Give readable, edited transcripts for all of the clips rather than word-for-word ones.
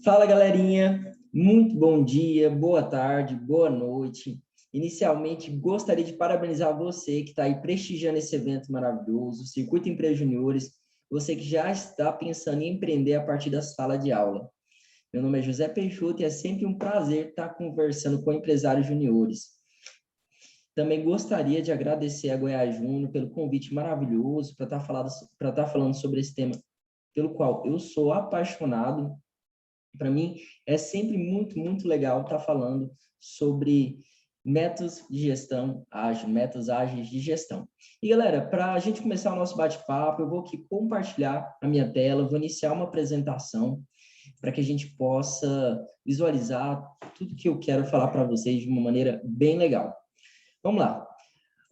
Fala, galerinha! Muito bom dia, boa tarde, boa noite. Inicialmente, gostaria de parabenizar você que está aí prestigiando esse evento maravilhoso, o Circuito Empresas Juniores, você que já está pensando em empreender a partir da sala de aula. Meu nome é José Peixoto e é sempre um prazer estar conversando com empresários juniores. Também gostaria de agradecer a Goiás Júnior pelo convite maravilhoso para estar falando sobre esse tema pelo qual eu sou apaixonado. Para mim, é sempre muito legal estar falando sobre métodos de gestão ágil, métodos ágeis de gestão. E, galera, para a gente começar o nosso bate-papo, eu vou aqui compartilhar a minha tela, vou iniciar uma apresentação para que a gente possa visualizar tudo que eu quero falar para vocês de uma maneira bem legal. Vamos lá.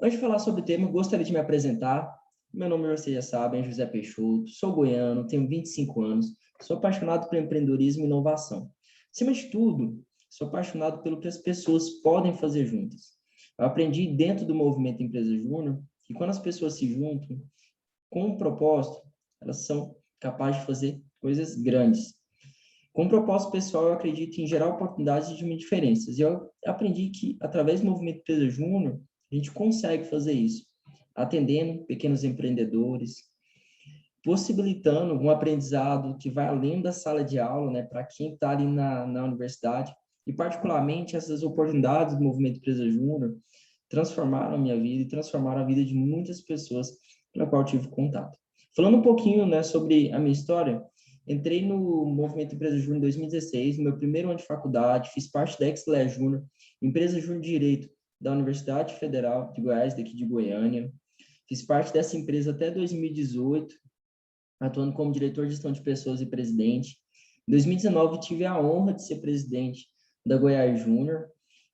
Antes de falar sobre o tema, eu gostaria de me apresentar. Meu nome, vocês já sabem, é José Peixoto, sou goiano, tenho 25 anos, sou apaixonado por empreendedorismo e inovação. Acima de tudo, sou apaixonado pelo que as pessoas podem fazer juntas. Eu aprendi dentro do movimento Empresa Júnior que quando as pessoas se juntam com um propósito, elas são capazes de fazer coisas grandes. Com um propósito pessoal, eu acredito em gerar oportunidades de diminuir diferenças. E eu aprendi que, através do movimento Empresa Júnior, a gente consegue fazer isso, atendendo pequenos empreendedores, possibilitando um aprendizado que vai além da sala de aula, né, para quem está ali na universidade. E, particularmente, essas oportunidades do movimento Empresa Júnior transformaram a minha vida e transformaram a vida de muitas pessoas com a qual eu tive contato. Falando um pouquinho, né, sobre a minha história, entrei no movimento Empresa Júnior em 2016, no meu primeiro ano de faculdade, fiz parte da Exlé Júnior, Empresa Júnior de Direito da Universidade Federal de Goiás, daqui de Goiânia. Fiz parte dessa empresa até 2018, atuando como diretor de gestão de pessoas e presidente. Em 2019, tive a honra de ser presidente da Goiás Júnior.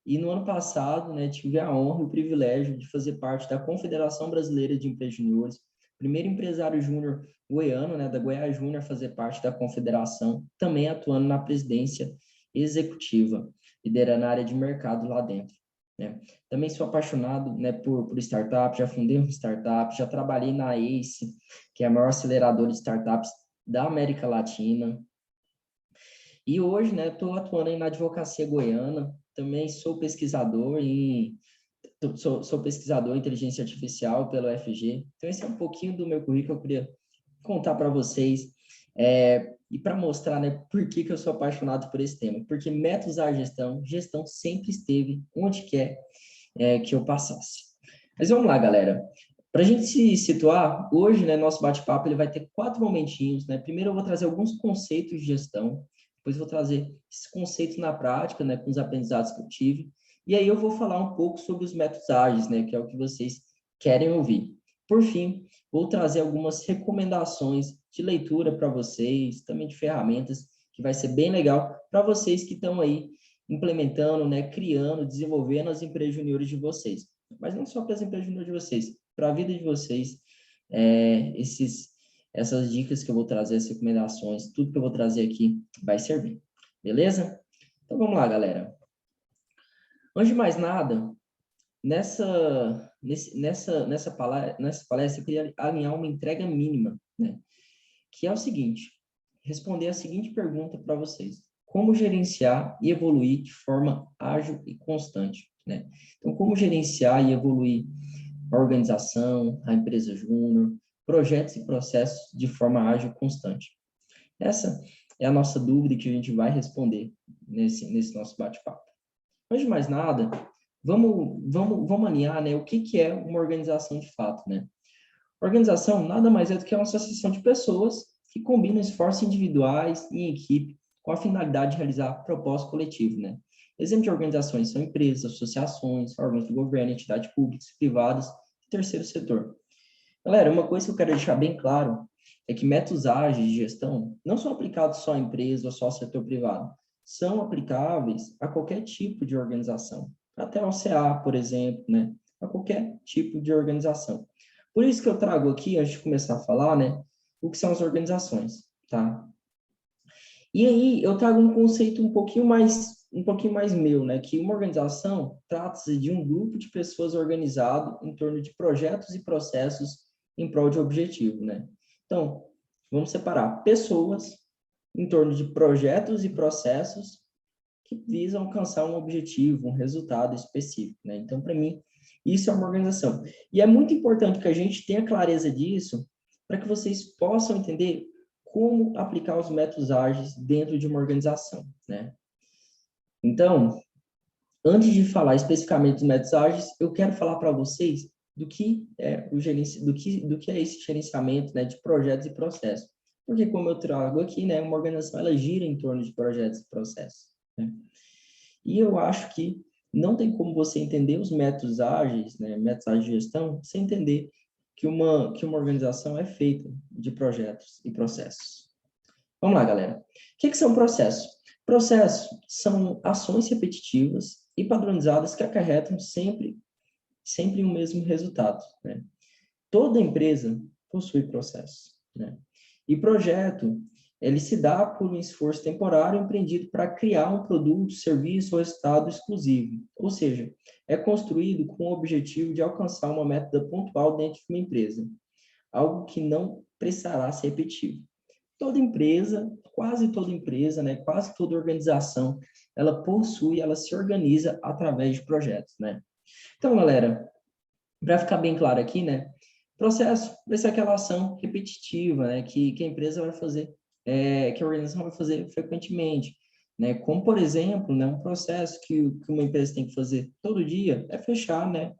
E no ano passado, né, tive a honra e o privilégio de fazer parte da Confederação Brasileira de Empresas Juniores, primeiro empresário júnior goiano, né, da Goiás Júnior, fazer parte da confederação, também atuando na presidência executiva, liderando a área de mercado lá dentro. Né? Também sou apaixonado, né, por startup, já fundei uma startup, já trabalhei na ACE, que é a maior aceleradora de startups da América Latina. E hoje, né, estou atuando aí na advocacia goiana, também sou pesquisador sou pesquisador em inteligência artificial pelo UFG. Então, esse é um pouquinho do meu currículo que eu queria contar para vocês. E para mostrar, né, por que eu sou apaixonado por esse tema. Porque métodos à gestão sempre esteve onde quer que eu passasse. Mas vamos lá, galera. Para a gente se situar, hoje, né, nosso bate-papo ele vai ter 4 momentinhos, né? Primeiro eu vou trazer alguns conceitos de gestão, depois eu vou trazer esses conceitos na prática, né, com os aprendizados que eu tive, e aí eu vou falar um pouco sobre os métodos ágeis, né, que é o que vocês querem ouvir. Por fim, vou trazer algumas recomendações de leitura para vocês, também de ferramentas, que vai ser bem legal para vocês que estão aí implementando, né, criando, desenvolvendo as empresas juniores de vocês. Mas não só para as empresas juniores de vocês, para a vida de vocês, essas dicas que eu vou trazer, as recomendações, tudo que eu vou trazer aqui vai servir. Beleza? Então vamos lá, galera. Antes de mais nada, nessa palestra eu queria alinhar uma entrega mínima, né? Que é o seguinte, responder a seguinte pergunta para vocês. Como gerenciar e evoluir de forma ágil e constante, né? Então, como gerenciar e evoluir a organização, a empresa júnior, projetos e processos de forma ágil e constante? Essa é a nossa dúvida que a gente vai responder nesse nosso bate-papo. Antes de mais nada, vamos alinhar, né, o que é uma organização de fato, né? Organização nada mais é do que uma associação de pessoas que combinam esforços individuais e em equipe com a finalidade de realizar propósito coletivo, né? Exemplo de organizações são empresas, associações, órgãos do governo, entidades públicas, privadas e terceiro setor. Galera, uma coisa que eu quero deixar bem claro é que métodos ágeis de gestão não são aplicados só a empresa ou só ao setor privado. São aplicáveis a qualquer tipo de organização. Até ao CA, por exemplo, né? A qualquer tipo de organização. Por isso que eu trago aqui, antes de começar a falar, né? O que são as organizações, tá? E aí eu trago um conceito um pouquinho mais meu, né? Que uma organização trata-se de um grupo de pessoas organizado em torno de projetos e processos em prol de objetivo, né? Então, vamos separar pessoas em torno de projetos e processos que visam alcançar um objetivo, um resultado específico, né? Então, para mim, isso é uma organização. E é muito importante que a gente tenha clareza disso para que vocês possam entender como aplicar os métodos ágeis dentro de uma organização, né? Então, antes de falar especificamente dos métodos ágeis, eu quero falar para vocês do que é do que é esse gerenciamento, né, de projetos e processos. Porque como eu trago aqui, né, uma organização ela gira em torno de projetos e processos, né? E eu acho que não tem como você entender os métodos ágeis, né, métodos ágeis de gestão, sem entender que uma organização é feita de projetos e processos. Vamos lá, galera. O que são processos? Processos são ações repetitivas e padronizadas que acarretam sempre o mesmo resultado, né? Toda empresa possui processo, né? E projeto, ele se dá por um esforço temporário empreendido para criar um produto, serviço ou resultado exclusivo. Ou seja, é construído com o objetivo de alcançar uma meta pontual dentro de uma empresa, algo que não precisará ser repetido. Toda empresa, quase toda empresa, né, quase toda organização, ela se organiza através de projetos, né? Então, galera, para ficar bem claro aqui, né, processo vai ser aquela ação repetitiva, né, que a empresa vai fazer, que a organização vai fazer frequentemente, né? Como, por exemplo, né, um processo que uma empresa tem que fazer todo dia é fechar, né,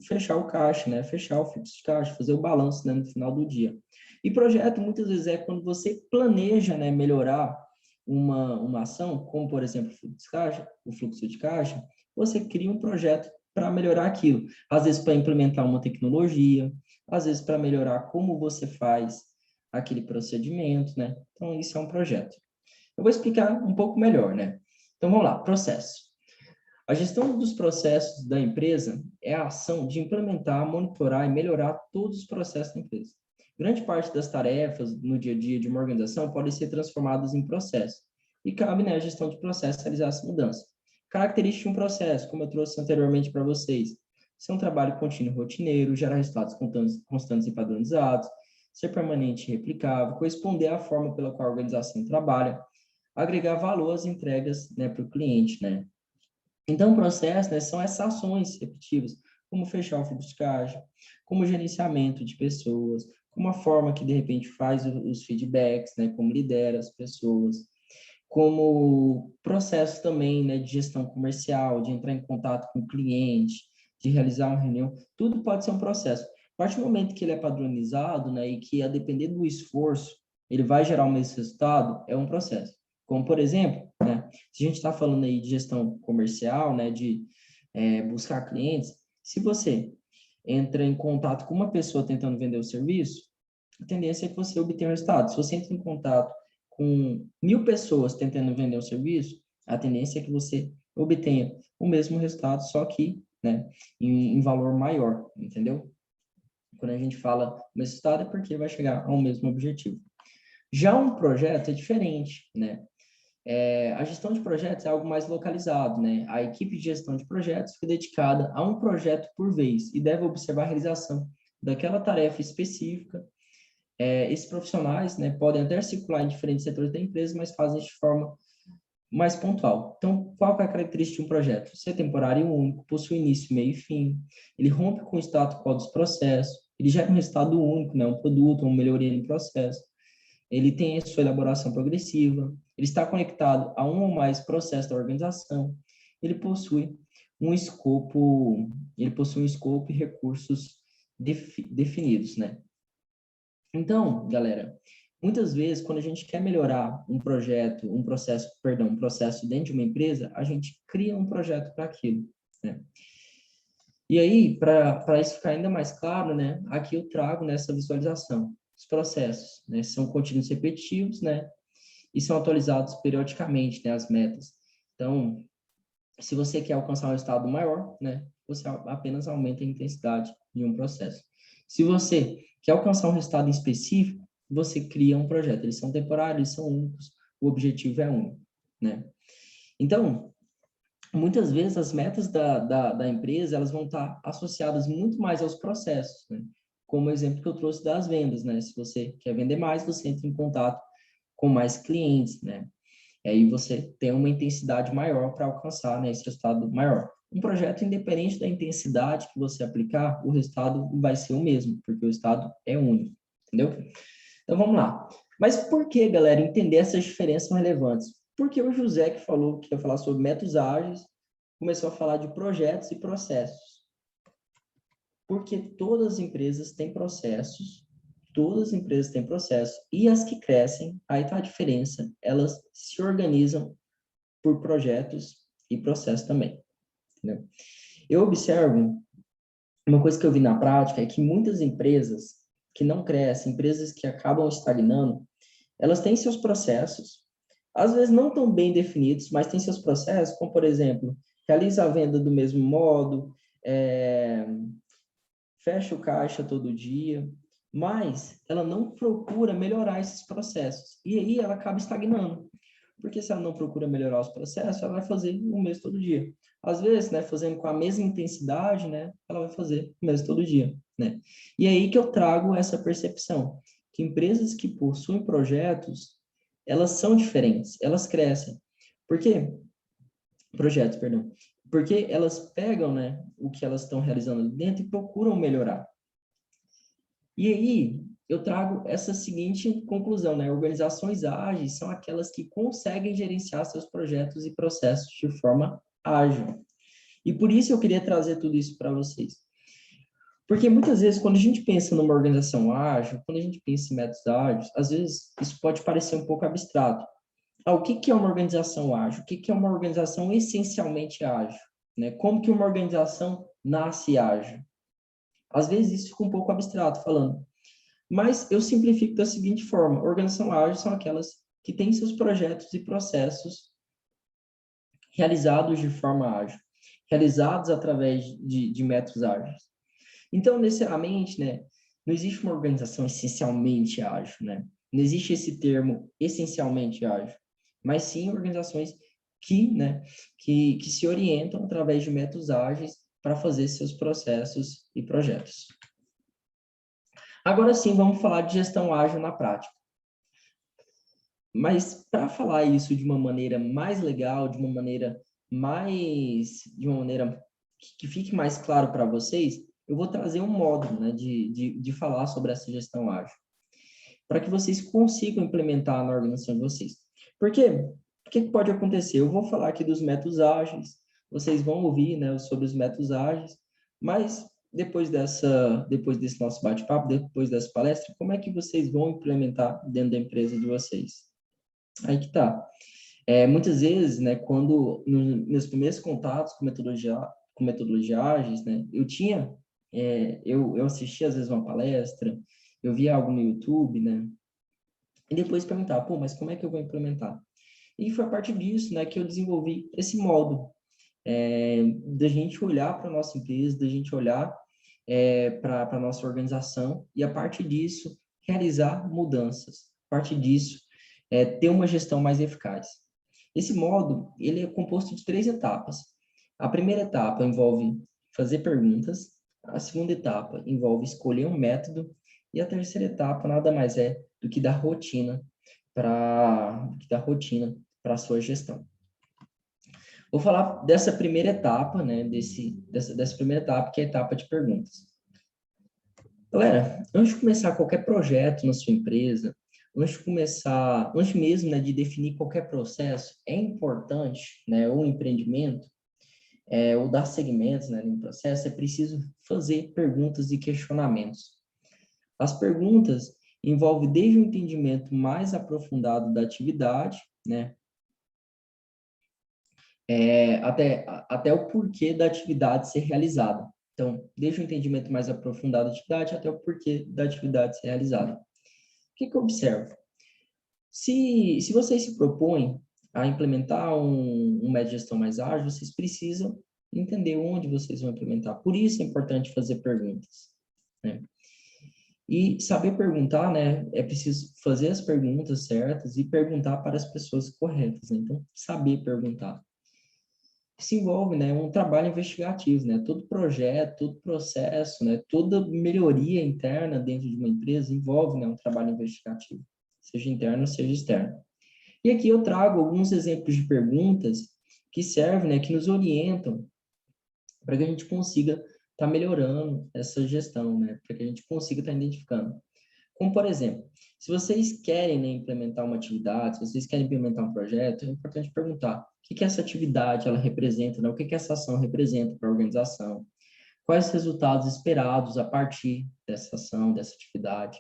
fechar o caixa, né, fechar o fluxo de caixa, fazer o balanço, né, no final do dia. E projeto, muitas vezes, é quando você planeja, né, melhorar uma ação, como, por exemplo, o fluxo de caixa, você cria um projeto para melhorar aquilo. Às vezes, para implementar uma tecnologia, às vezes, para melhorar como você faz aquele procedimento, né? Então, isso é um projeto. Eu vou explicar um pouco melhor, né? Então, vamos lá, processo. A gestão dos processos da empresa é a ação de implementar, monitorar e melhorar todos os processos da empresa. Grande parte das tarefas no dia a dia de uma organização podem ser transformadas em processos. E cabe, né, a gestão de processo realizar essa mudança. Característica de um processo, como eu trouxe anteriormente para vocês, ser um trabalho contínuo e rotineiro, gerar resultados constantes e padronizados, ser permanente e replicável, corresponder à forma pela qual a organização trabalha, agregar valor às entregas, né, para o cliente, né? Então, o processo, né, são essas ações repetitivas, como fechar o fluxo de caixa, como gerenciamento de pessoas, como a forma que, de repente, faz os feedbacks, né, como lidera as pessoas, como processo também, né, de gestão comercial, de entrar em contato com o cliente, de realizar uma reunião, tudo pode ser um processo. A partir do momento que ele é padronizado, né, e que, a depender do esforço, ele vai gerar o mesmo resultado, é um processo. Como, por exemplo, né, se a gente está falando aí de gestão comercial, né, de buscar clientes, se você entra em contato com uma pessoa tentando vender o serviço, a tendência é que você obtenha o resultado. Se você entra em contato com 1.000 pessoas tentando vender um serviço, a tendência é que você obtenha o mesmo resultado, só que, né, em valor maior, entendeu? Quando a gente fala o resultado é porque vai chegar ao mesmo objetivo. Já um projeto é diferente, né? A gestão de projetos é algo mais localizado, né? A equipe de gestão de projetos foi dedicada a um projeto por vez e deve observar a realização daquela tarefa específica. Esses profissionais, né, podem até circular em diferentes setores da empresa, mas fazem de forma mais pontual. Então, qual é a característica de um projeto? Ser temporário e único, possui início, meio e fim, ele rompe com o status quo dos processos, ele gera um resultado único, né, um produto, uma melhoria no processo, ele tem a sua elaboração progressiva, ele está conectado a um ou mais processos da organização, ele possui um escopo, e recursos definidos, né? Então, galera, muitas vezes, quando a gente quer melhorar um processo dentro de uma empresa, a gente cria um projeto para aquilo, né? E aí, para isso ficar ainda mais claro, né, aqui eu trago nessa visualização os processos, né, são contínuos repetitivos, né, e são atualizados periodicamente, né, as metas. Então, se você quer alcançar um resultado maior, né, você apenas aumenta a intensidade de um processo. Se você quer alcançar um resultado específico, você cria um projeto. Eles são temporários, eles são únicos, o objetivo é único, né? Então, muitas vezes as metas da empresa, elas vão estar associadas muito mais aos processos, né? Como o exemplo que eu trouxe das vendas, né? Se você quer vender mais, você entra em contato com mais clientes, né? E aí você tem uma intensidade maior para alcançar, né, esse resultado maior. Um projeto, independente da intensidade que você aplicar, o resultado vai ser o mesmo, porque o resultado é único, entendeu? Então, vamos lá. Mas por que, galera, entender essas diferenças são relevantes? Porque o José, que falou que ia falar sobre métodos ágeis, começou a falar de projetos e processos. Porque todas as empresas têm processos, e as que crescem, aí está a diferença, elas se organizam por projetos e processos também, entendeu? Eu observo, uma coisa que eu vi na prática é que muitas empresas que não crescem, empresas que acabam estagnando, elas têm seus processos, às vezes não tão bem definidos, mas têm seus processos, como, por exemplo, realiza a venda do mesmo modo, fecha o caixa todo dia, mas ela não procura melhorar esses processos. E aí ela acaba estagnando. Porque se ela não procura melhorar os processos, ela vai fazer o mesmo todo dia. Às vezes, né, fazendo com a mesma intensidade, né, ela vai fazer o mesmo todo dia, né? E é aí que eu trago essa percepção, que empresas que possuem projetos, elas são diferentes, elas crescem. Por quê? Projetos, perdão. Porque elas pegam, né, o que elas estão realizando ali dentro e procuram melhorar. E aí, eu trago essa seguinte conclusão, né? Organizações ágeis são aquelas que conseguem gerenciar seus projetos e processos de forma ágil. E por isso eu queria trazer tudo isso para vocês. Porque muitas vezes, quando a gente pensa numa organização ágil, quando a gente pensa em métodos ágeis, às vezes isso pode parecer um pouco abstrato. O que é uma organização ágil? O que é uma organização essencialmente ágil? Né? Como que uma organização nasce ágil? Às vezes isso fica um pouco abstrato falando. Mas eu simplifico da seguinte forma: organização ágil são aquelas que têm seus projetos e processos realizados de forma ágil, realizados através de métodos ágeis. Então, necessariamente, né, não existe uma organização essencialmente ágil, né? Não existe esse termo essencialmente ágil, mas sim organizações que se orientam através de métodos ágeis para fazer seus processos e projetos. Agora sim, vamos falar de gestão ágil na prática. Mas para falar isso de uma maneira mais legal, de uma maneira que fique mais claro para vocês, eu vou trazer um módulo, né, de falar sobre essa gestão ágil, para que vocês consigam implementar na organização de vocês. Por quê? O que pode acontecer? Eu vou falar aqui dos métodos ágeis, vocês vão ouvir, né, sobre os métodos ágeis, mas depois desse nosso bate-papo, depois dessa palestra, como é que vocês vão implementar dentro da empresa de vocês? Aí que tá. Muitas vezes, né, quando meus primeiros contatos com metodologia ágeis, né, eu assistia às vezes uma palestra, eu via algo no YouTube, né, e depois perguntava, pô, mas como é que eu vou implementar? E foi a partir disso, né, que eu desenvolvi esse modo, da gente olhar para a nossa empresa, da gente olhar para a nossa organização e, a partir disso, realizar mudanças. A partir disso, ter uma gestão mais eficaz. Esse modo, ele é composto de 3 etapas. A primeira etapa envolve fazer perguntas, a segunda etapa envolve escolher um método, e a terceira etapa nada mais é do que dar rotina para a sua gestão. Vou falar dessa primeira etapa, né, dessa primeira etapa, que é a etapa de perguntas. Galera, antes de começar qualquer projeto na sua empresa, antes mesmo, né, de definir qualquer processo, é importante, né, ou empreendimento, ou dar segmentos, né, no processo, é preciso fazer perguntas e questionamentos. As perguntas envolvem desde o entendimento mais aprofundado da atividade, né, até o porquê da atividade ser realizada. Então, desde o entendimento mais aprofundado da atividade até o porquê da atividade ser realizada. O que eu observo? Se vocês se propõem a implementar um método de gestão mais ágil, vocês precisam entender onde vocês vão implementar. Por isso é importante fazer perguntas, né? E saber perguntar, né? É preciso fazer as perguntas certas e perguntar para as pessoas corretas, né? Então, saber perguntar. Se envolve, né, um trabalho investigativo, né? Todo projeto, todo processo, né, toda melhoria interna dentro de uma empresa envolve, né, um trabalho investigativo, seja interno, seja externo. E aqui eu trago alguns exemplos de perguntas que servem, né, que nos orientam para que a gente consiga estar melhorando essa gestão, né, para que a gente consiga estar identificando. Como, por exemplo, se vocês querem, né, implementar uma atividade, se vocês querem implementar um projeto, é importante perguntar o que essa atividade ela representa, né, o que essa ação representa para a organização, quais os resultados esperados a partir dessa ação, dessa atividade.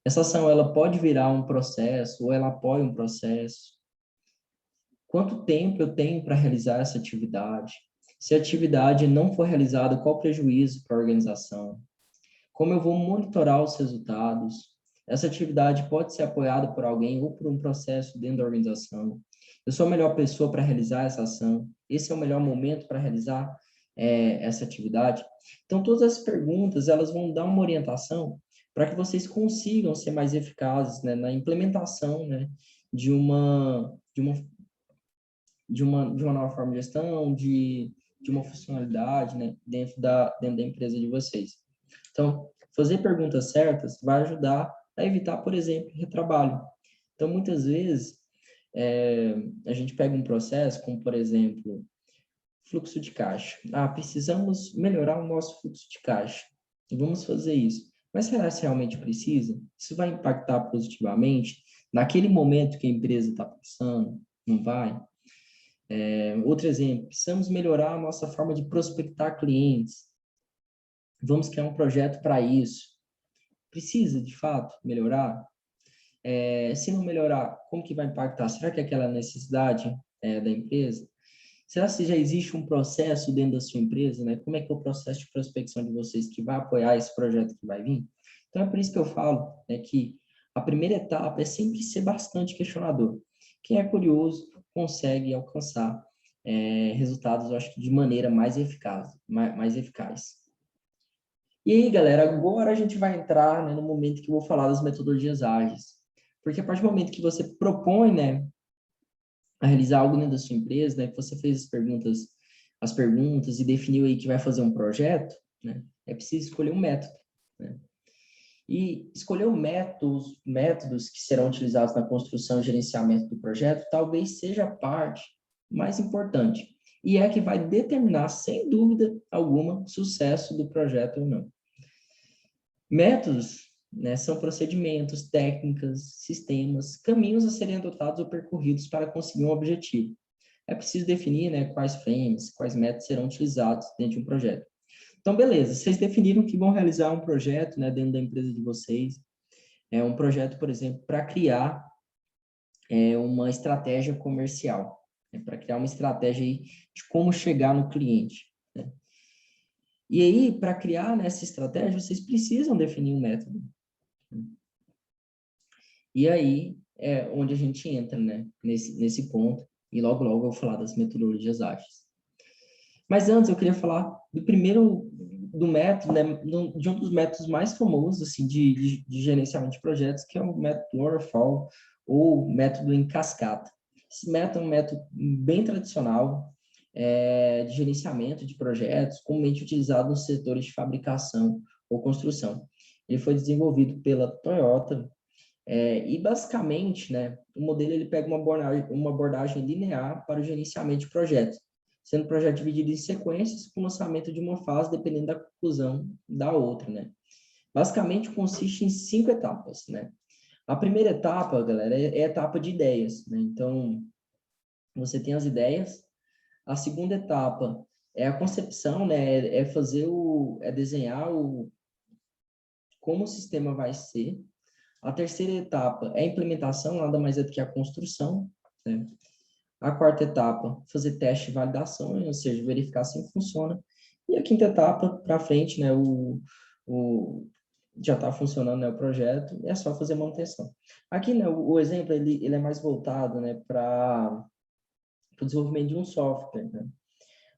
Essa ação ela pode virar um processo ou ela apoia um processo. Quanto tempo eu tenho para realizar essa atividade? Se a atividade não for realizada, qual o prejuízo para a organização? Como eu vou monitorar os resultados? Essa atividade pode ser apoiada por alguém ou por um processo dentro da organização. Eu sou a melhor pessoa para realizar essa ação? Esse é o melhor momento para realizar essa atividade? Então, todas as perguntas, elas vão dar uma orientação para que vocês consigam ser mais eficazes, né, na implementação, né, de uma nova forma de gestão, de uma funcionalidade, né, dentro da empresa de vocês. Então, fazer perguntas certas vai ajudar a evitar, por exemplo, retrabalho. Então, muitas vezes, a gente pega um processo, como, por exemplo, fluxo de caixa. Precisamos melhorar o nosso fluxo de caixa. Vamos fazer isso. Mas será que realmente precisa? Isso vai impactar positivamente naquele momento que a empresa está passando? Não vai? Outro exemplo, precisamos melhorar a nossa forma de prospectar clientes. Vamos criar um projeto para isso. Precisa, de fato, melhorar? Se não melhorar, como que vai impactar? Será que é aquela necessidade da empresa? Será que já existe um processo dentro da sua empresa, né? Como é que é o processo de prospecção de vocês que vai apoiar esse projeto que vai vir? Então, é por isso que eu falo, né, que a primeira etapa é sempre ser bastante questionador. Quem é curioso consegue alcançar resultados, eu acho que de maneira mais eficaz. E aí, galera, agora a gente vai entrar, né, no momento que eu vou falar das metodologias ágeis. Porque a partir do momento que você propõe, né, a realizar algo dentro da sua empresa, né, que você fez as perguntas e definiu aí que vai fazer um projeto, né, é preciso escolher um método, né? E escolher métodos que serão utilizados na construção e gerenciamento do projeto talvez seja a parte mais importante. E é a que vai determinar, sem dúvida alguma, o sucesso do projeto ou não. Métodos, né, são procedimentos, técnicas, sistemas, caminhos a serem adotados ou percorridos para conseguir um objetivo. É preciso definir, né, quais frames, quais métodos serão utilizados dentro de um projeto. Então, beleza, vocês definiram que vão realizar um projeto, né, dentro da empresa de vocês. É um projeto, por exemplo, para criar uma estratégia comercial, né, para criar uma estratégia aí de como chegar no cliente, né? E aí, para criar, né, essa estratégia, vocês precisam definir um método. E aí é onde a gente entra, né, nesse ponto, e logo, logo eu vou falar das metodologias ágeis. Mas antes eu queria falar do método, né, de um dos métodos mais famosos, assim, de gerenciamento de projetos, que é o método Waterfall, ou método em cascata. Esse método é um método bem tradicional, de gerenciamento de projetos, comumente utilizado nos setores de fabricação ou construção. Ele foi desenvolvido pela Toyota, e basicamente, né, o modelo ele pega uma abordagem linear para o gerenciamento de projetos, sendo o projeto dividido em sequências com o lançamento de uma fase dependendo da conclusão da outra, né? Basicamente consiste em 5 etapas, né? A primeira etapa, galera, é a etapa de ideias, né? Então, você tem as ideias. A segunda etapa é a concepção, né? É desenhar como o sistema vai ser. A terceira etapa é a implementação, nada mais é do que a construção, né? A quarta etapa, fazer teste e validação, ou seja, verificar se funciona. E a quinta etapa, para frente, né, já está funcionando, né, o projeto, é só fazer manutenção. Aqui, né, o exemplo, ele é mais voltado, né, para o desenvolvimento de um software, né?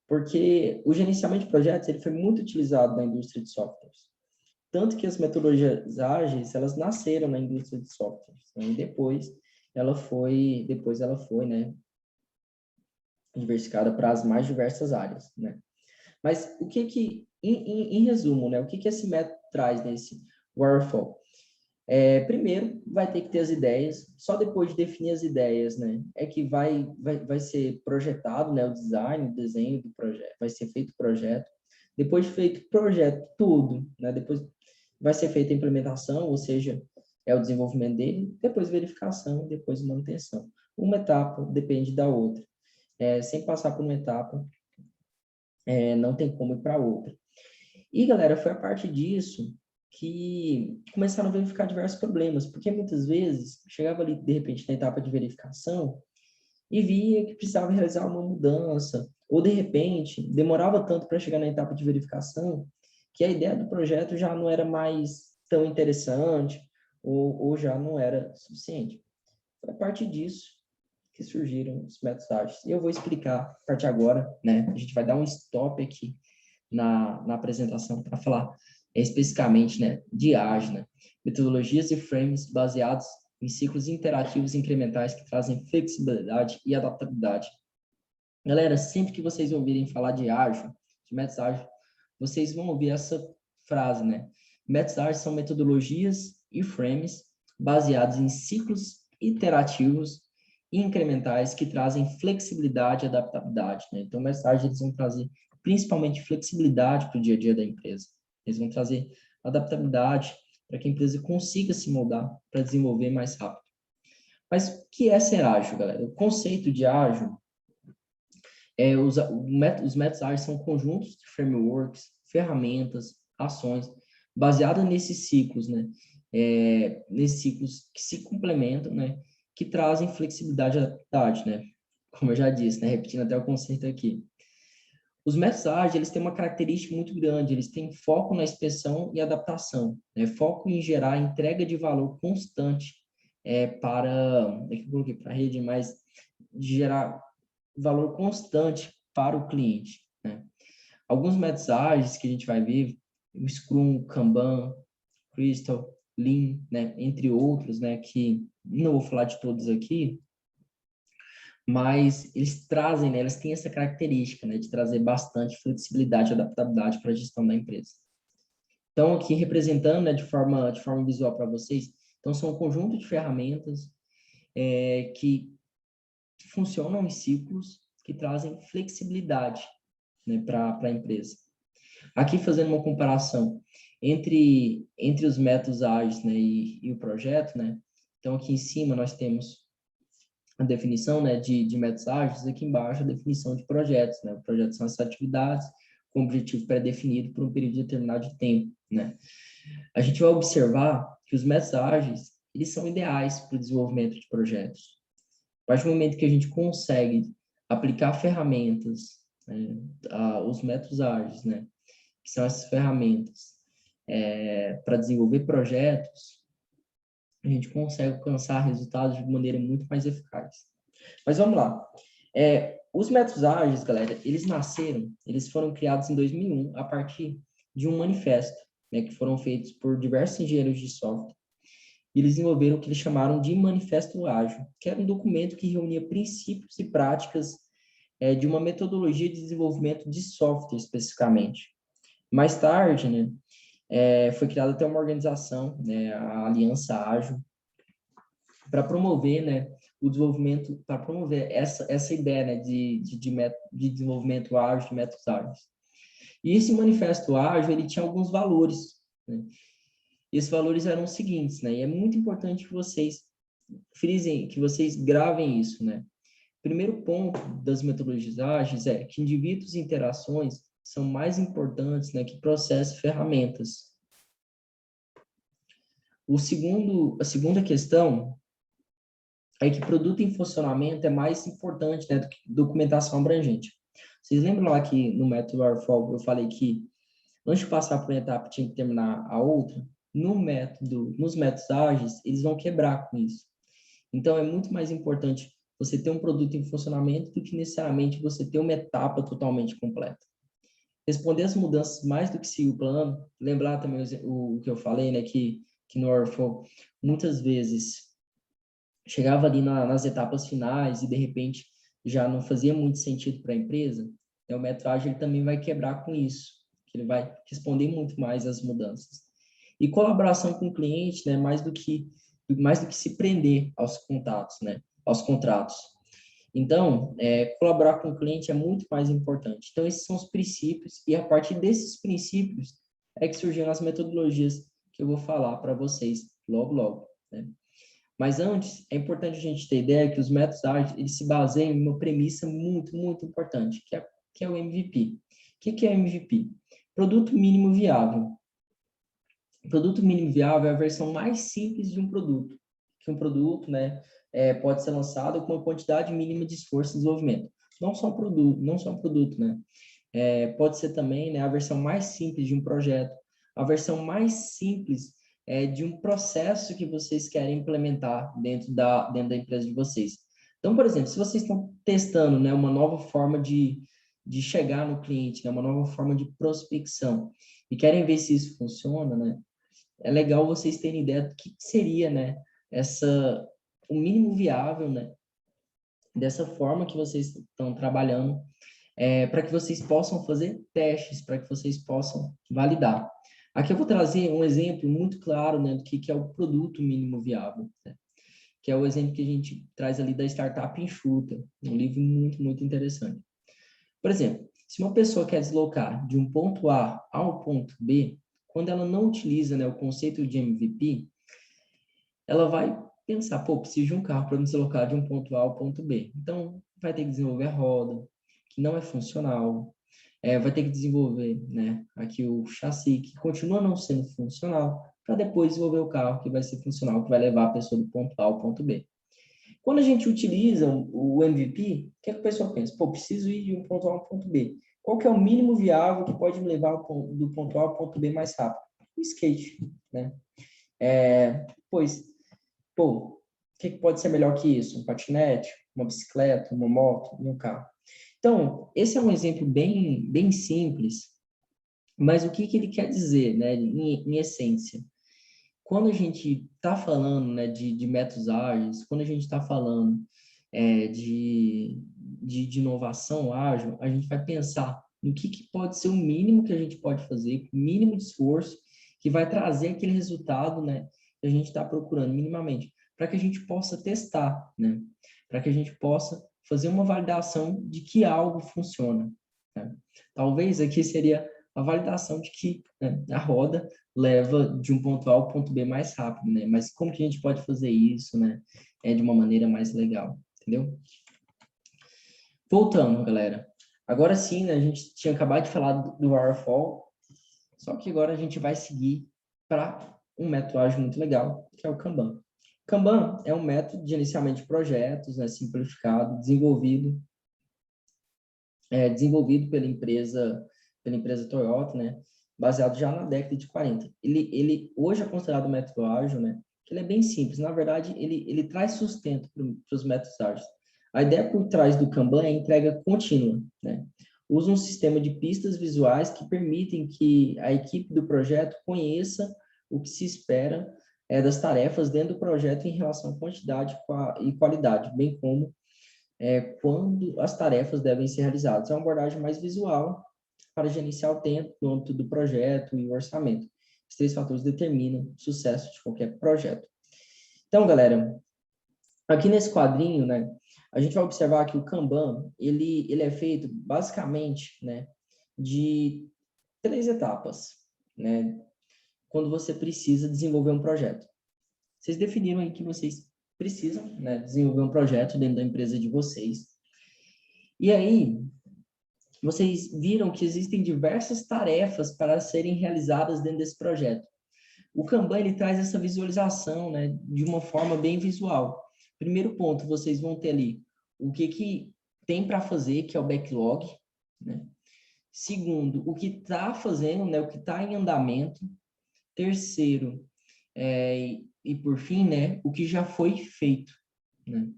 Porque o gerenciamento de projetos, ele foi muito utilizado na indústria de softwares. Tanto que as metodologias ágeis, elas nasceram na indústria de softwares, né? E depois ela foi, né, diversificada para as mais diversas áreas, né? Mas em resumo, né, o que esse método traz nesse waterfall? Primeiro, vai ter que ter as ideias, só depois de definir as ideias, né, é que vai ser projetado, né, o design, o desenho do projeto, vai ser feito o projeto. Depois de feito o projeto, tudo, né, depois vai ser feita a implementação, ou seja, é o desenvolvimento dele, depois verificação, depois manutenção. Uma etapa depende da outra. Sem passar por uma etapa, não tem como ir para outra. E, galera, foi a partir disso que começaram a verificar diversos problemas, porque muitas vezes chegava ali, de repente, na etapa de verificação e via que precisava realizar uma mudança, ou, de repente, demorava tanto para chegar na etapa de verificação que a ideia do projeto já não era mais tão interessante ou já não era suficiente. Foi a partir disso que surgiram os métodos ágeis. E eu vou explicar a partir de agora, né? A gente vai dar um stop aqui na apresentação para falar especificamente, né, de ágil, né? Metodologias e frames baseados em ciclos interativos incrementais que trazem flexibilidade e adaptabilidade. Galera, sempre que vocês ouvirem falar de ágil, de métodos ágeis, vocês vão ouvir essa frase, né? Métodos ágeis são metodologias e frames baseados em ciclos iterativos e incrementais que trazem flexibilidade e adaptabilidade, né? Então, métodos ágeis eles vão trazer principalmente flexibilidade para o dia a dia da empresa. Eles vão trazer adaptabilidade para que a empresa consiga se moldar para desenvolver mais rápido. Mas o que é ser ágil, galera? O conceito de ágil os métodos ágeis são conjuntos de frameworks, ferramentas, ações, baseadas nesses ciclos, né? Nesses ciclos que se complementam, né? Que trazem flexibilidade e adaptabilidade, né? Como eu já disse, né? Repetindo até o conceito aqui. Os métodos ágeis, eles têm uma característica muito grande, eles têm foco na inspeção e adaptação, né? Foco em gerar entrega de valor constante para a rede, mas de gerar valor constante para o cliente, né? Alguns métodos ágeis que a gente vai ver, o Scrum, Kanban, Crystal, Lean, né, entre outros, né, que não vou falar de todos aqui, mas eles trazem, né, eles têm essa característica, né, de trazer bastante flexibilidade e adaptabilidade para a gestão da empresa. Então, aqui representando, né, de forma visual para vocês, então são um conjunto de ferramentas que funcionam em ciclos que trazem flexibilidade, né, para a empresa. Aqui fazendo uma comparação entre os métodos ágeis, né, e o projeto, né? Então aqui em cima nós temos a definição, né, de métodos ágeis, aqui embaixo a definição de projetos, né? Projetos são essas atividades com objetivo pré-definido por um período determinado de tempo, né? A gente vai observar que os métodos ágeis, eles são ideais para o desenvolvimento de projetos. A partir do momento que a gente consegue aplicar ferramentas, né, os métodos ágeis, né, que são essas ferramentas, para desenvolver projetos, a gente consegue alcançar resultados de maneira muito mais eficaz. Mas vamos lá. Os métodos ágeis, galera, eles foram criados em 2001 a partir de um manifesto, né, que foram feitos por diversos engenheiros de software. E eles desenvolveram o que eles chamaram de Manifesto Ágil, que era um documento que reunia princípios e práticas de uma metodologia de desenvolvimento de software especificamente. Mais tarde, né, foi criada até uma organização, né, a Aliança Ágil, para promover, né, o desenvolvimento, para promover essa ideia, né, de desenvolvimento ágil, de métodos ágeis. E esse manifesto ágil, ele tinha alguns valores, né? E esses valores eram os seguintes, né? E é muito importante que vocês frisem, que vocês gravem isso, né? Primeiro ponto das metodologias ágeis é que indivíduos e interações são mais importantes, né, que processos e ferramentas. A segunda questão é que produto em funcionamento é mais importante, né, do que documentação abrangente. Vocês lembram lá que no método Waterfall eu falei que antes de passar por uma etapa tinha que terminar a outra? Nos métodos ágeis, eles vão quebrar com isso. Então, é muito mais importante você ter um produto em funcionamento do que necessariamente você ter uma etapa totalmente completa. Responder as mudanças mais do que seguir o plano, lembrar também o que eu falei, né, que no Waterfall, muitas vezes chegava ali nas etapas finais e de repente já não fazia muito sentido para a empresa, o método ágil ele também vai quebrar com isso, que ele vai responder muito mais às mudanças. E colaboração com o cliente, né, mais do que se prender aos contatos, né, aos contratos. Então, colaborar com o cliente é muito mais importante. Então, esses são os princípios, e a partir desses princípios é que surgiram as metodologias que eu vou falar para vocês logo, logo, né? Mas antes, é importante a gente ter ideia que os métodos ágeis, eles se baseiam em uma premissa muito, muito importante, que é o MVP. O que é o MVP? Produto mínimo viável. O produto mínimo viável é a versão mais simples de um produto, que um produto, né, pode ser lançado com uma quantidade mínima de esforço e desenvolvimento. Não só um produto, né? Pode ser também, né, a versão mais simples de um projeto, a versão mais simples de um processo que vocês querem implementar dentro da empresa de vocês. Então, por exemplo, se vocês estão testando, né, uma nova forma de chegar no cliente, né, uma nova forma de prospecção, e querem ver se isso funciona, né, é legal vocês terem ideia do que seria, né, o mínimo viável, né, dessa forma que vocês estão trabalhando, para que vocês possam fazer testes, para que vocês possam validar. Aqui eu vou trazer um exemplo muito claro, né, do que é o produto mínimo viável, né, que é o exemplo que a gente traz ali da startup enxuta, um livro muito, muito interessante. Por exemplo, se uma pessoa quer deslocar de um ponto A ao ponto B, quando ela não utiliza, né, o conceito de MVP, ela vai pensar, pô, preciso de um carro para me deslocar de um ponto A ao ponto B. Então, vai ter que desenvolver a roda, que não é funcional, vai ter que desenvolver, né, aqui o chassi, que continua não sendo funcional, para depois desenvolver o carro que vai ser funcional, que vai levar a pessoa do ponto A ao ponto B. Quando a gente utiliza o MVP, o que a pessoa pensa? Pô, preciso ir de um ponto A ao ponto B. Qual que é o mínimo viável que pode me levar do ponto A ao ponto B mais rápido? O skate, né? Pois, pô, o que pode ser melhor que isso? Um patinete, uma bicicleta, uma moto, um carro. Então, esse é um exemplo bem, bem simples, mas o que ele quer dizer, né, em essência? Quando a gente está falando, né, de métodos ágeis, quando a gente está falando de inovação ágil, a gente vai pensar no que pode ser o mínimo que a gente pode fazer, o mínimo de esforço, que vai trazer aquele resultado, né, que a gente está procurando minimamente, para que a gente possa testar, né, para que a gente possa fazer uma validação de que algo funciona, né? Talvez aqui seria a validação de que, né, a roda leva de um ponto A ao ponto B mais rápido, né? Mas como que a gente pode fazer isso, né? De uma maneira mais legal, entendeu? Voltando, galera. Agora sim, né, a gente tinha acabado de falar do waterfall, só que agora a gente vai seguir para um método ágil muito legal, que é o Kanban. Kanban é um método de gerenciamento de projetos, né, simplificado, desenvolvido pela empresa Toyota, né, baseado já na década de 40. Ele hoje é considerado um método ágil, né, que ele é bem simples. Na verdade, ele traz sustento para os métodos ágeis. A ideia por trás do Kanban é a entrega contínua, né? Usa um sistema de pistas visuais que permitem que a equipe do projeto conheça o que se espera das tarefas dentro do projeto em relação à quantidade e qualidade, bem como quando as tarefas devem ser realizadas. É uma abordagem mais visual para gerenciar o tempo no âmbito do projeto e o orçamento. Esses três fatores determinam o sucesso de qualquer projeto. Então, galera, aqui nesse quadrinho, né, a gente vai observar que o Kanban, ele é feito basicamente, né, de 3 etapas, né, quando você precisa desenvolver um projeto. Vocês definiram aí que vocês precisam, né, desenvolver um projeto dentro da empresa de vocês. E aí, vocês viram que existem diversas tarefas para serem realizadas dentro desse projeto. O Kanban, ele traz essa visualização, né, de uma forma bem visual. Primeiro ponto, vocês vão ter ali o que tem para fazer, que é o backlog, né? Segundo, o que está fazendo, né, o que está em andamento. Terceiro, e por fim, né, o que já foi feito, né?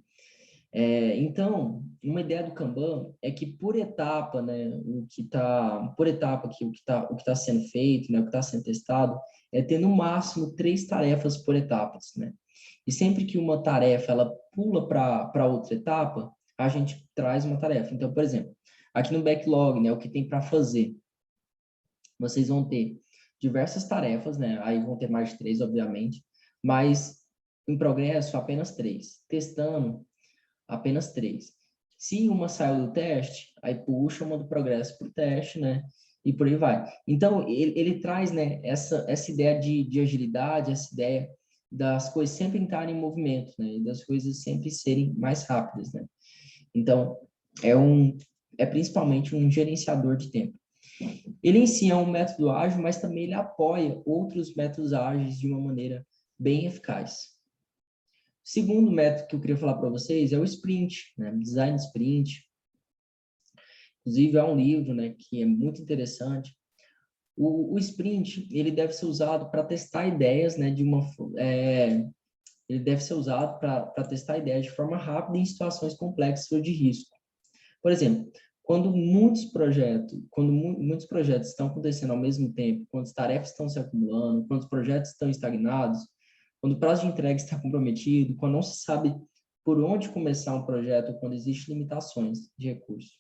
Então, uma ideia do Kanban é que por etapa, né, o que tá sendo feito, né, o que está sendo testado, é ter no máximo 3 tarefas por etapas, né? E sempre que uma tarefa ela pula para outra etapa, a gente traz uma tarefa. Então, por exemplo, aqui no backlog, né, o que tem para fazer, vocês vão ter diversas tarefas, né? Aí vão ter mais de 3, obviamente, mas em progresso, apenas 3. Testando, apenas 3. Se uma saiu do teste, aí puxa uma do progresso para o teste, né? E por aí vai. Então, ele traz, né, essa ideia de agilidade, essa ideia das coisas sempre entrarem em movimento, né? E das coisas sempre serem mais rápidas, né? Então, é principalmente um gerenciador de tempo. Ele em si é um método ágil, mas também ele apoia outros métodos ágeis de uma maneira bem eficaz. O segundo método que eu queria falar para vocês é o sprint, né? Design sprint. Inclusive, há um livro, né, que é muito interessante. O sprint, ele deve ser usado para testar ideias, né, ele deve ser usado para testar ideias de forma rápida em situações complexas ou de risco. Por exemplo, quando muitos projetos estão acontecendo ao mesmo tempo, quando as tarefas estão se acumulando, quando os projetos estão estagnados, quando o prazo de entrega está comprometido, quando não se sabe por onde começar um projeto, quando existem limitações de recursos.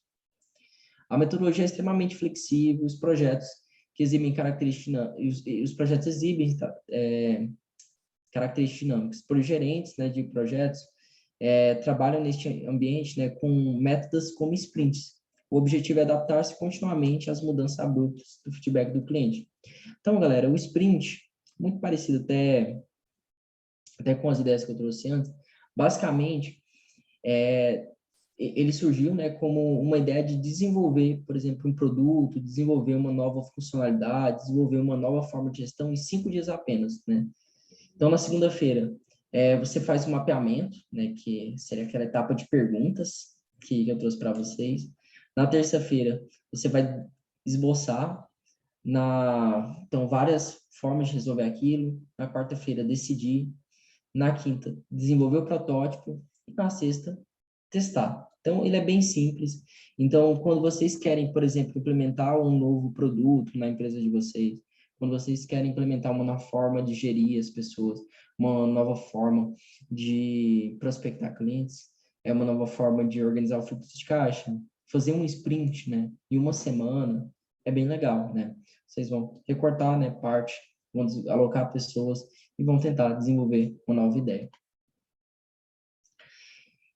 A metodologia é extremamente flexível, os projetos que exibem características, os projetos exibem características dinâmicas. Por gerentes, né, de projetos, trabalham neste ambiente, né, com métodos como sprints. O objetivo é adaptar-se continuamente às mudanças abruptas do feedback do cliente. Então, galera, o sprint, muito parecido até com as ideias que eu trouxe antes, basicamente, ele surgiu, né, como uma ideia de desenvolver, por exemplo, um produto, desenvolver uma nova funcionalidade, desenvolver uma nova forma de gestão em 5 dias apenas, né? Então, na segunda-feira, você faz o mapeamento, né, que seria aquela etapa de perguntas que eu trouxe para vocês. Na terça-feira, você vai esboçar então, várias formas de resolver aquilo. Na quarta-feira, decidir. Na quinta, desenvolver o protótipo. E na sexta, testar. Então, ele é bem simples. Então, quando vocês querem, por exemplo, implementar um novo produto na empresa de vocês, quando vocês querem implementar uma nova forma de gerir as pessoas, uma nova forma de prospectar clientes, uma nova forma de organizar o fluxo de caixa, fazer um sprint, né, em uma semana, é bem legal, né? Vocês vão recortar, né, parte, vão alocar pessoas e vão tentar desenvolver uma nova ideia.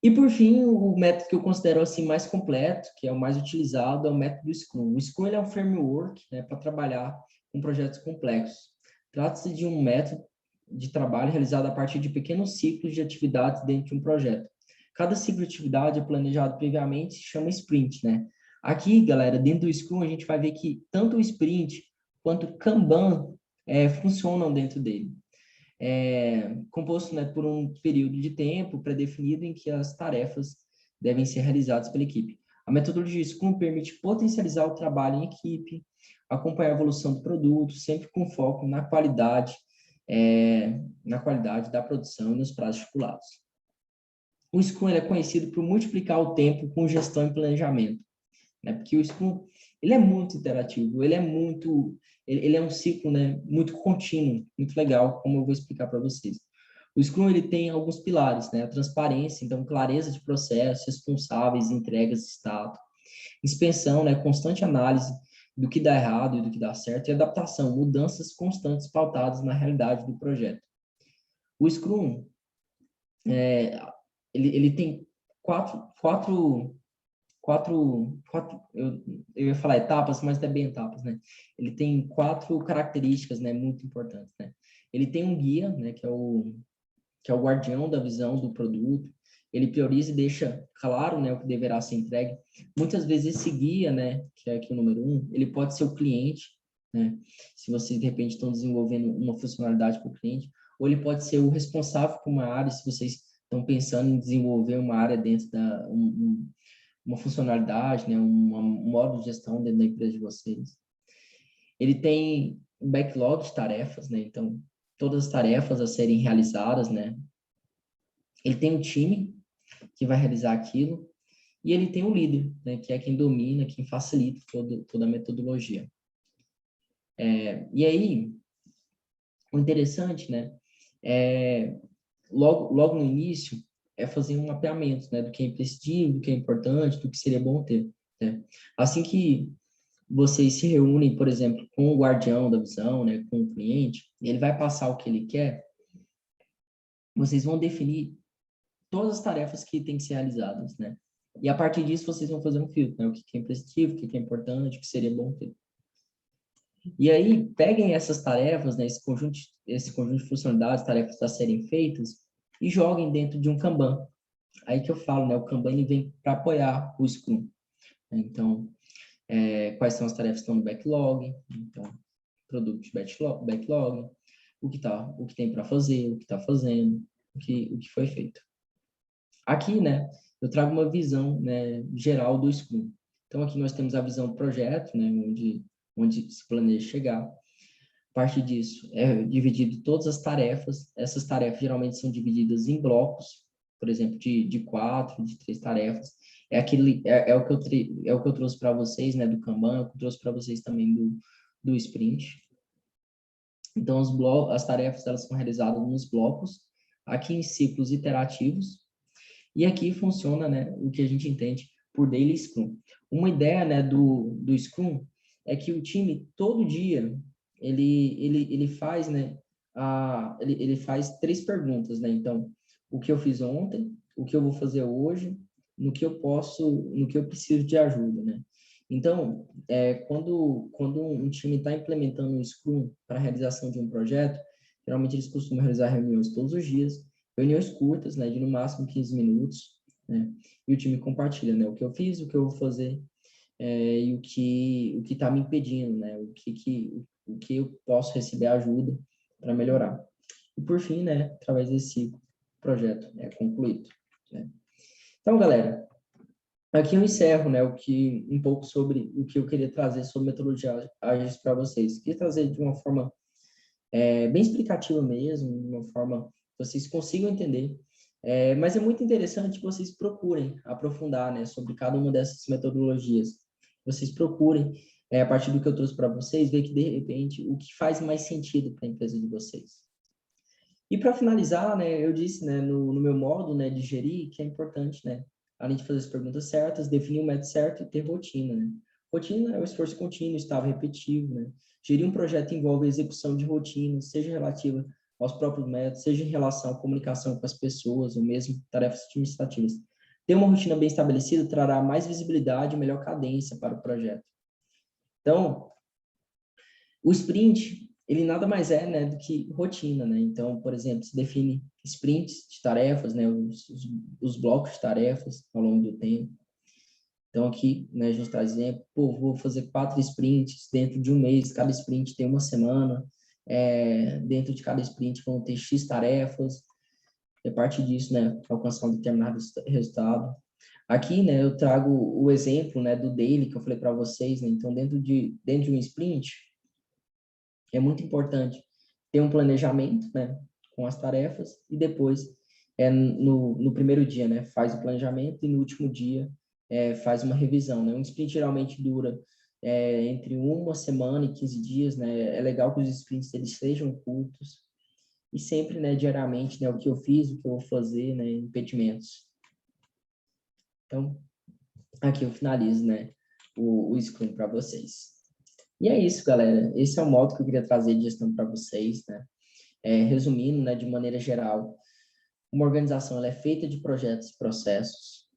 E, por fim, o método que eu considero assim mais completo, que é o mais utilizado, é o método Scrum. O Scrum é um framework, né, para trabalhar com projetos complexos. Trata-se de um método de trabalho realizado a partir de pequenos ciclos de atividades dentro de um projeto. Cada ciclo de atividade é planejado previamente, se chama sprint, né? Aqui, galera, dentro do Scrum, a gente vai ver que tanto o sprint quanto o Kanban funcionam dentro dele. Composto, né, por um período de tempo pré-definido em que as tarefas devem ser realizadas pela equipe. A metodologia Scrum permite potencializar o trabalho em equipe, acompanhar a evolução do produto, sempre com foco na qualidade da produção e nos prazos estipulados. O Scrum é conhecido por multiplicar o tempo com gestão e planejamento, né? Porque o Scrum, ele é muito interativo, ele é um ciclo, né, muito contínuo, muito legal, como eu vou explicar para vocês. O Scrum, ele tem alguns pilares, né? A transparência, então, clareza de processo, responsáveis, entregas, status, inspeção, né, constante análise do que dá errado e do que dá certo, e adaptação, mudanças constantes pautadas na realidade do projeto. O Scrum, ele tem quatro eu ia falar etapas, mas não é bem etapas, né? Ele tem 4 características, né, muito importantes, né? Ele tem um guia, né, que é o guardião da visão do produto. Ele prioriza e deixa claro, né, o que deverá ser entregue. Muitas vezes esse guia, né, que é aqui o número 1, ele pode ser o cliente, né? Se vocês de repente estão desenvolvendo uma funcionalidade para o cliente, ou ele pode ser o responsável por uma área, se vocês estão pensando em desenvolver uma área dentro uma funcionalidade, né, um modo de gestão dentro da empresa de vocês. Ele tem um backlog de tarefas, né, então todas as tarefas a serem realizadas, né. Ele tem um time que vai realizar aquilo e ele tem um líder, né, que é quem domina, quem facilita toda a metodologia. E aí, o interessante, né, logo no início, é fazer um mapeamento, né, do que é imprescindível, do que é importante, do que seria bom ter, né? Assim que vocês se reúnem, por exemplo, com o guardião da visão, né, com o cliente, e ele vai passar o que ele quer, vocês vão definir todas as tarefas que têm que ser realizadas, né? E a partir disso vocês vão fazer um filtro, né? O que é imprescindível, o que é importante, o que seria bom ter. E aí, peguem essas tarefas, né, esse conjunto de funcionalidades, tarefas a serem feitas, e joguem dentro de um Kanban. Aí que eu falo, né, o Kanban ele vem para apoiar o Scrum. Então, quais são as tarefas que estão no backlog, então, produto de backlog, o que tem para fazer, o que está fazendo, o que foi feito. Aqui, né, eu trago uma visão, né, geral do Scrum. Então, aqui nós temos a visão do projeto, né, onde se planeja chegar. A partir disso, é dividido todas as tarefas. Essas tarefas geralmente são divididas em blocos, por exemplo, de 4, de 3 tarefas. É o que eu trouxe para vocês, né, do Kanban, é o que eu trouxe para vocês também do Sprint. Então, as tarefas elas são realizadas nos blocos, aqui em ciclos iterativos, e aqui funciona, né, o que a gente entende por Daily Scrum. Uma ideia, né, do Scrum é que o time, todo dia, ele faz, né, ele faz 3 perguntas, né? Então, o que eu fiz ontem, o que eu vou fazer hoje, no que eu preciso de ajuda, né? Então, quando um time está implementando um Scrum para a realização de um projeto, geralmente eles costumam realizar reuniões todos os dias, reuniões curtas, né, de no máximo 15 minutos, né? E o time compartilha, né, o que eu fiz, o que eu vou fazer, e o que está me impedindo, né? O que eu posso receber ajuda para melhorar. E por fim, né, através desse projeto é concluído, né? Então, galera, aqui eu encerro, né, um pouco sobre o que eu queria trazer sobre metodologia ágeis para vocês. Queria trazer de uma forma bem explicativa mesmo, de uma forma que vocês consigam entender. Mas é muito interessante que vocês procurem aprofundar, né, sobre cada uma dessas metodologias. Vocês procurem, a partir do que eu trouxe para vocês, ver que, de repente, o que faz mais sentido para a empresa de vocês. E para finalizar, né, eu disse, né, no meu modo, né, de gerir, que é importante, né, além de fazer as perguntas certas, definir o método certo e ter rotina, né. Rotina é o esforço contínuo, estável e repetitivo, né. Gerir um projeto envolve a execução de rotinas, seja relativa aos próprios métodos, seja em relação à comunicação com as pessoas, ou mesmo tarefas administrativas. Ter uma rotina bem estabelecida trará mais visibilidade e melhor cadência para o projeto. Então, o sprint, ele nada mais é, né, do que rotina, né? Então, por exemplo, se define sprints de tarefas, né, os blocos de tarefas ao longo do tempo. Então, aqui, né, a gente traz exemplo, vou fazer 4 sprints dentro de um mês, cada sprint tem uma semana, dentro de cada sprint vão ter X tarefas, e a partir disso, né, alcançar um determinado resultado. Aqui, né, eu trago o exemplo, né, do daily que eu falei para vocês, né? Então, dentro de um sprint, é muito importante ter um planejamento, né, com as tarefas e depois, no primeiro dia, né, faz o planejamento e no último dia faz uma revisão, né. Um sprint geralmente dura entre 1 semana e 15 dias, né. É legal que os sprints eles sejam curtos e sempre, né, diariamente, né, o que eu fiz, o que eu vou fazer, né, impedimentos. Então, aqui eu finalizo, né, o Scrum para vocês. E é isso, galera. Esse é o modo que eu queria trazer de gestão para vocês, né? Resumindo, né, de maneira geral, uma organização ela é feita de projetos e processos.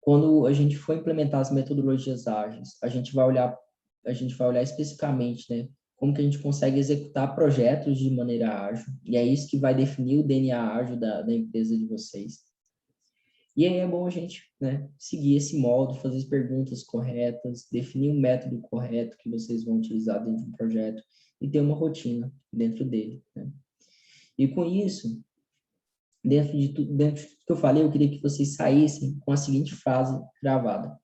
Quando a gente for implementar as metodologias ágeis, a gente vai olhar especificamente, né, como que a gente consegue executar projetos de maneira ágil. E é isso que vai definir o DNA ágil da empresa de vocês. E aí é bom a gente, né, seguir esse modo, fazer as perguntas corretas, definir um método correto que vocês vão utilizar dentro do projeto e ter uma rotina dentro dele, né? E com isso, dentro de tudo que eu falei, eu queria que vocês saíssem com a seguinte frase gravada.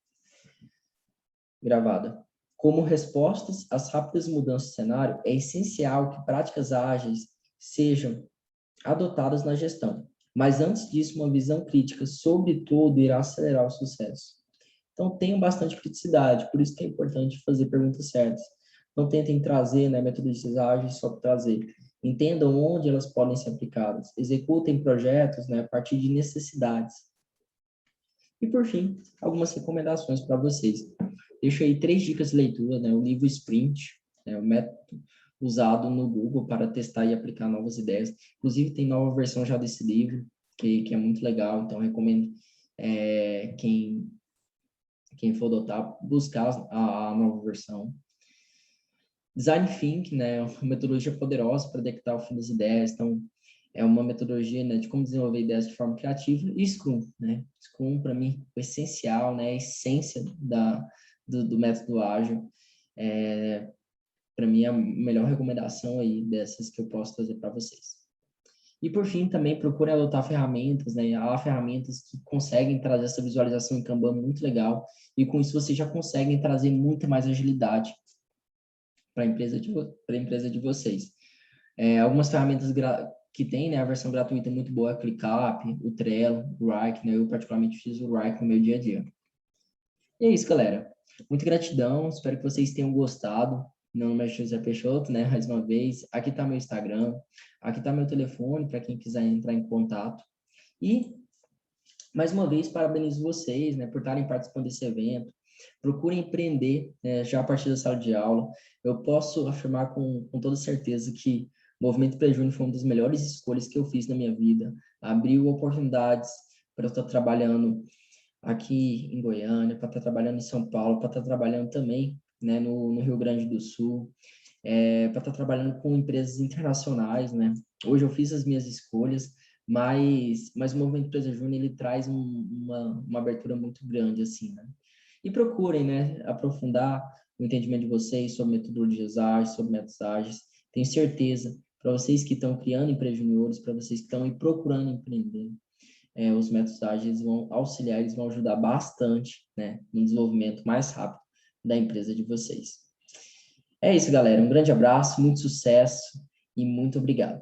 Como respostas às rápidas mudanças de cenário, é essencial que práticas ágeis sejam adotadas na gestão. Mas antes disso, uma visão crítica sobre tudo irá acelerar o sucesso. Então, tenham bastante criticidade, por isso que é importante fazer perguntas certas. Não tentem trazer, né, metodologias ágeis só para trazer. Entendam onde elas podem ser aplicadas. Executem projetos, né, a partir de necessidades. E, por fim, algumas recomendações para vocês. deixo aí 3 dicas de leitura, né? O livro Sprint, o método usado no Google para testar e aplicar novas ideias. Inclusive, tem nova versão já desse livro, que é muito legal, então recomendo quem for adotar, buscar a nova versão. Design Thinking, né, é uma metodologia poderosa para detectar o fim das ideias, então é uma metodologia, né, de como desenvolver ideias de forma criativa, e Scrum, né, Scrum para mim é essencial, né, a essência do método ágil, para mim é a melhor recomendação aí dessas que eu posso trazer para vocês. E por fim, também procure adotar ferramentas, né? Há ferramentas que conseguem trazer essa visualização em Kanban muito legal, e com isso vocês já conseguem trazer muita mais agilidade para a empresa de vocês. Algumas ferramentas que tem, né? A versão gratuita é muito boa, é ClickUp, o Trello, o Wrike, né? Eu particularmente fiz o Wrike no meu dia a dia. E é isso, galera. Muita gratidão, espero que vocês tenham gostado. Meu nome é José Peixoto, né? Mais uma vez. Aqui está meu Instagram, aqui está meu telefone para quem quiser entrar em contato. E, mais uma vez, parabenizo vocês, né, por estarem participando desse evento. Procurem empreender, né, já a partir da sala de aula. Eu posso afirmar com toda certeza que o Movimento Pré-Júnior foi uma das melhores escolhas que eu fiz na minha vida. Abriu oportunidades para eu estar trabalhando aqui em Goiânia, para estar trabalhando em São Paulo, para estar trabalhando também, né, no Rio Grande do Sul, para estar trabalhando com empresas internacionais, né? Hoje eu fiz as minhas escolhas, mas o Movimento Empresa Júnior, ele traz uma abertura muito grande, assim, né? E procurem, né, aprofundar o entendimento de vocês sobre metodologias ágeis, sobre métodos ágeis. Tenho certeza, para vocês que estão criando empresas juniores, para vocês que estão procurando empreender, os métodos ágeis vão auxiliar, eles vão ajudar bastante, né, no desenvolvimento mais rápido da empresa de vocês. É isso, galera. Um grande abraço, muito sucesso e muito obrigado.